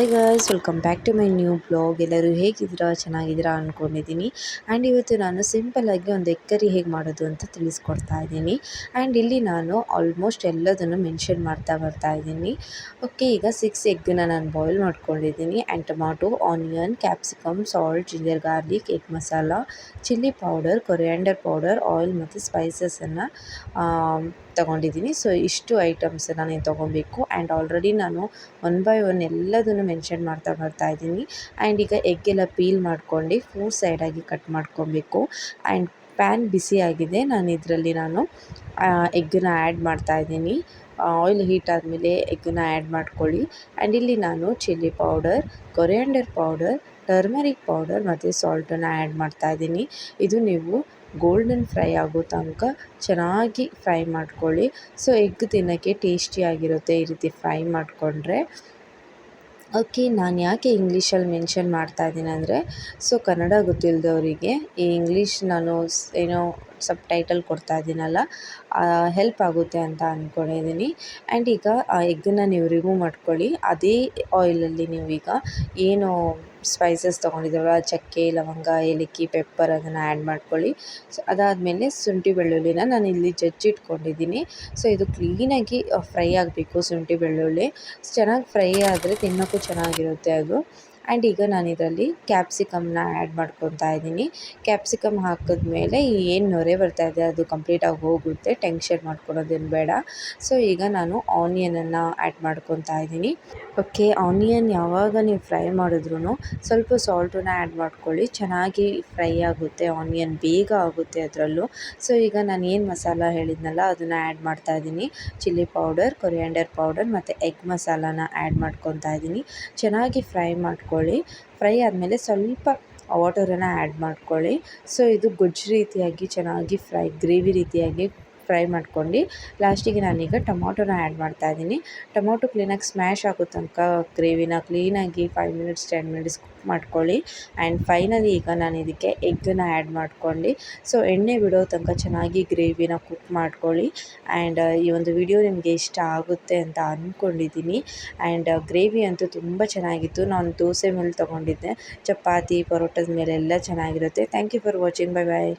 Hi guys, welcome back to my new blog. ಎಲ್ಲರೂ ಹೇಗಿದ್ದೀರಾ? ಚೆನ್ನಾಗಿದ್ದೀರಾ ಅಂದ್ಕೊಂಡಿದ್ದೀನಿ. ಆ್ಯಂಡ್ ಇವತ್ತು ನಾನು ಸಿಂಪಲ್ಲಾಗಿ ಒಂದು ಎಗ್ ಕರಿ ಹೇಗೆ ಮಾಡೋದು ಅಂತ ತಿಳಿಸ್ಕೊಡ್ತಾ ಇದ್ದೀನಿ. ಆ್ಯಂಡ್ ಇಲ್ಲಿ ನಾನು ಆಲ್ಮೋಸ್ಟ್ ಎಲ್ಲದನ್ನು ಮೆನ್ಷನ್ ಮಾಡ್ತಾ ಬರ್ತಾ ಇದ್ದೀನಿ. ಓಕೆ, ಈಗ 6 ಎಗ್ಗನ್ನ ನಾನು ಬಾಯ್ಲ್ ಮಾಡ್ಕೊಂಡಿದ್ದೀನಿ. And tomato, onion, capsicum, salt, ginger garlic, egg masala, chilli powder, coriander powder, oil ಮತ್ತು ಸ್ಪೈಸಸನ್ನು ತೊಗೊಂಡಿದ್ದೀನಿ. ಸೊ ಇಷ್ಟು ಐಟಮ್ಸನ್ನು ನೀವು ತೊಗೊಬೇಕು. ಆ್ಯಂಡ್ ಆಲ್ರೆಡಿ ನಾನು 1 ಬೈ 1 ಎಲ್ಲದನ್ನು ಮೆನ್ಷನ್ ಮಾಡ್ತಾ ಬರ್ತಾ ಇದ್ದೀನಿ. ಆ್ಯಂಡ್ ಈಗ ಎಗ್ಗೆಲ್ಲ ಪೀಲ್ ಮಾಡ್ಕೊಂಡು 4 ಸೈಡಾಗಿ ಕಟ್ ಮಾಡ್ಕೊಬೇಕು. ಆ್ಯಂಡ್ ಪ್ಯಾನ್ ಬಿಸಿ ಆಗಿದೆ. ನಾನು ಎಗ್ಗನ್ನ ಆ್ಯಡ್ ಮಾಡ್ತಾ ಇದ್ದೀನಿ. ಆಯಿಲ್ ಹೀಟ್ ಆದಮೇಲೆ ಎಗ್ಗನ್ನ ಆ್ಯಡ್ ಮಾಡ್ಕೊಳ್ಳಿ. ಆ್ಯಂಡ್ ಇಲ್ಲಿ ನಾನು chilli powder, coriander powder, turmeric powder ಮತ್ತು ಸಾಲ್ಟನ್ನು ಆ್ಯಡ್ ಮಾಡ್ತಾ ಇದ್ದೀನಿ. ಇದು ನೀವು ಗೋಲ್ಡನ್ ಫ್ರೈ ಆಗೋ ತನಕ ಚೆನ್ನಾಗಿ ಫ್ರೈ ಮಾಡ್ಕೊಳ್ಳಿ. ಸೊ ಎಗ್ ತಿನ್ನೋಕ್ಕೆ ಟೇಸ್ಟಿಯಾಗಿರುತ್ತೆ ಈ ರೀತಿ ಫ್ರೈ ಮಾಡಿಕೊಂಡ್ರೆ. ಓಕೆ, ನಾನು ಯಾಕೆ ಇಂಗ್ಲೀಷಲ್ಲಿ ಮೆನ್ಷನ್ ಮಾಡ್ತಾ ಇದ್ದೀನಿ ಅಂದರೆ, ಸೊ ಕನ್ನಡ ಗೊತ್ತಿಲ್ಲದವರಿಗೆ ಈ ಇಂಗ್ಲೀಷ್ ನಾನು ಏನೋ ಸಬ್ ಟೈಟಲ್ ಕೊಡ್ತಾ ಇದ್ದೀನಲ್ಲ, ಹೆಲ್ಪ್ ಆಗುತ್ತೆ ಅಂತ ಅಂದ್ಕೊಂಡಿದ್ದೀನಿ. ಆ್ಯಂಡ್ ಈಗ ಆ ಎಗ್ಗನ್ನು ನೀವು ರಿಮೂವ್ ಮಾಡ್ಕೊಳ್ಳಿ. ಅದೇ ಆಯಿಲಲ್ಲಿ ನೀವೀಗ ಏನು ಸ್ಪೈಸಸ್ ತೊಗೊಂಡಿದ್ದೀರಲ್ಲ, ಚಕ್ಕೆ, ಲವಂಗ, ಏಲಕ್ಕಿ, ಪೆಪ್ಪರ್ ಅದನ್ನು ಆ್ಯಡ್ ಮಾಡ್ಕೊಳ್ಳಿ. ಸೊ ಅದಾದಮೇಲೆ ಶುಂಠಿ ಬೆಳ್ಳುಳ್ಳಿನ ನಾನು ಇಲ್ಲಿ ಜಜ್ಜಿಟ್ಕೊಂಡಿದ್ದೀನಿ. ಸೊ ಇದು ಕ್ಲೀನಾಗಿ ಫ್ರೈ ಆಗಬೇಕು. ಶುಂಠಿ ಬೆಳ್ಳುಳ್ಳಿ ಚೆನ್ನಾಗಿ ಫ್ರೈ ಆದರೆ ತಿನ್ನೋಕ್ಕೂ ಚೆನ್ನಾಗಿರುತ್ತೆ ಅದು. ಆ್ಯಂಡ್ ಈಗ ನಾನು ಇದರಲ್ಲಿ ಕ್ಯಾಪ್ಸಿಕಮ್ನ ಆ್ಯಡ್ ಮಾಡ್ಕೊತಾ ಇದ್ದೀನಿ. ಕ್ಯಾಪ್ಸಿಕಮ್ ಹಾಕಿದ್ಮೇಲೆ ಏನು ನೊರೆ ಬರ್ತಾಯಿದೆ ಅದು ಕಂಪ್ಲೀಟಾಗಿ ಹೋಗುತ್ತೆ. ಟೆನ್ಷನ್ ಮಾಡ್ಕೊಳ್ಳೋದೇನು ಬೇಡ. ಸೊ ಈಗ ನಾನು ಆನಿಯನನ್ನು ಆ್ಯಡ್ ಮಾಡ್ಕೊತಾ ಇದ್ದೀನಿ. ಓಕೆ, ಆನಿಯನ್ ಯಾವಾಗ ನೀವು ಫ್ರೈ ಮಾಡಿದ್ರೂ ಸ್ವಲ್ಪ ಸಾಲ್ಟನ್ನು ಆ್ಯಡ್ ಮಾಡ್ಕೊಳ್ಳಿ. ಚೆನ್ನಾಗಿ ಫ್ರೈ ಆಗುತ್ತೆ. ಆನಿಯನ್ ಬೇಗ ಆಗುತ್ತೆ ಅದರಲ್ಲೂ. ಸೊ ಈಗ ನಾನು ಏನು ಮಸಾಲ ಹೇಳಿದ್ನಲ್ಲ ಅದನ್ನು ಆ್ಯಡ್ ಮಾಡ್ತಾ ಇದ್ದೀನಿ. ಚಿಲ್ಲಿ ಪೌಡರ್, ಕೊರಿಯಾಂಡರ್ ಪೌಡರ್ ಮತ್ತು ಎಗ್ ಮಸಾಲಾನ ಆ್ಯಡ್ ಮಾಡ್ಕೊತಾ ಇದ್ದೀನಿ. ಚೆನ್ನಾಗಿ ಫ್ರೈ ಮಾಡ್ಕೊಳ್ಳಿ. ಫ್ರೈ ಆದಮೇಲೆ ಸ್ವಲ್ಪ ವಾಟರನ್ನು ಆ್ಯಡ್ ಮಾಡ್ಕೊಳ್ಳಿ. ಸೊ ಇದು ಗೊಜ್ಜು ರೀತಿಯಾಗಿ ಚೆನ್ನಾಗಿ ಗ್ರೇವಿ ರೀತಿಯಾಗಿ ಫ್ರೈ ಮಾಡ್ಕೊಂಡು ಲಾಸ್ಟಿಗೆ ನಾನೀಗ ಟೊಮಾಟೊನ ಆ್ಯಡ್ ಮಾಡ್ತಾ ಇದ್ದೀನಿ. ಟೊಮಾಟೊ ಕ್ಲೀನಾಗಿ ಸ್ಮ್ಯಾಶ್ ಆಗೋ ತನಕ ಗ್ರೇವಿನ ಕ್ಲೀನಾಗಿ 5 ಮಿನಿಟ್ಸ್ 10 ಮಿನಿಟ್ಸ್ ಕುಕ್ ಮಾಡ್ಕೊಳ್ಳಿ. ಆ್ಯಂಡ್ ಫೈನಲಿ ಈಗ ನಾನು ಇದಕ್ಕೆ ಎಗ್ಗನ್ನು ಆ್ಯಡ್ ಮಾಡ್ಕೊಂಡು ಸೊ ಎಣ್ಣೆ ಬಿಡೋ ತನಕ ಚೆನ್ನಾಗಿ ಗ್ರೇವಿನ ಕುಕ್ ಮಾಡ್ಕೊಳ್ಳಿ. ಆ್ಯಂಡ್ ಈ ಒಂದು ವಿಡಿಯೋ ನಿಮಗೆ ಇಷ್ಟ ಆಗುತ್ತೆ ಅಂತ ಅಂದ್ಕೊಂಡಿದ್ದೀನಿ. ಆ್ಯಂಡ್ ಗ್ರೇವಿ ಅಂತೂ ತುಂಬ ಚೆನ್ನಾಗಿತ್ತು. ನಾನು ದೋಸೆ ಮೇಲೆ ತೊಗೊಂಡಿದ್ದೆ, ಚಪಾತಿ, ಪರೋಟದ ಮೇಲೆಲ್ಲ ಚೆನ್ನಾಗಿರುತ್ತೆ. Thank you for watching. Bye bye.